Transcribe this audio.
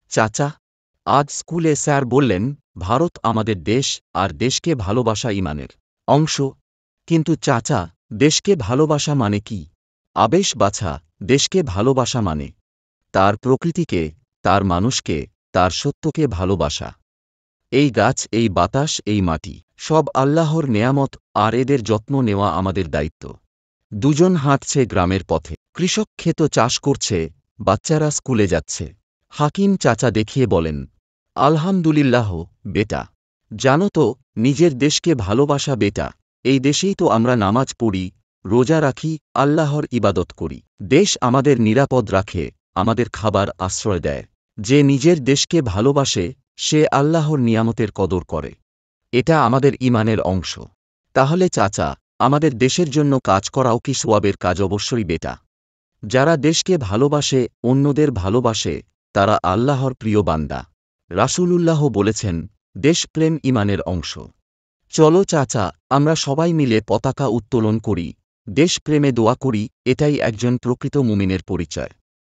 চাচা, আজ স্কুলে স্যার বললেন ভারত আমাদের দেশ আর দেশকে ভালোবাসা ইমানের অংশ। কিন্তু চাচা, দেশকে ভালোবাসা মানে কি? আবেশ বাছা, দেশকে ভালোবাসা মানে তার প্রকৃতিকে, তার মানুষকে, তার সত্যকে ভালোবাসা। এই গাছ, এই বাতাস, এই মাটি সব আল্লাহর নেয়ামত, আর এদের যত্ন নেওয়া আমাদের দায়িত্ব। দুজন হাঁটছে গ্রামের পথে, কৃষক ক্ষেত চাষ করছে, বাচ্চারা স্কুলে যাচ্ছে। হাকিম চাচা দেখিয়ে বলেন, আলহামদুলিল্লাহ বেটা। জানো তো, নিজের দেশকে ভালোবাসা বেটা, এই দেশেই তো আমরা নামাজ পড়ি, রোজা রাখি, আল্লাহর ইবাদত করি। দেশ আমাদের নিরাপদ রাখে, আমাদের খাবার আশ্রয় দেয়। যে নিজের দেশকে ভালোবাসে সে আল্লাহর নিয়ামতের কদর করে। এটা আমাদের ঈমানের অংশ। তাহলে চাচা, আমাদের দেশের জন্য কাজ করাও কি সওয়াবের কাজ? অবশ্যই বেটা। যারা দেশকে ভালোবাসে, অন্যদের ভালোবাসে, তারা আল্লাহর প্রিয় বান্দা। রাসূলুল্লাহ বলেছেন, দেশপ্রেম ঈমানের অংশ। চলো চাচা, আমরা সবাই মিলে পতাকা উত্তোলন করি, দেশপ্রেমে দোয়া করি, এটাই একজন প্রকৃত মুমিনের পরিচয়।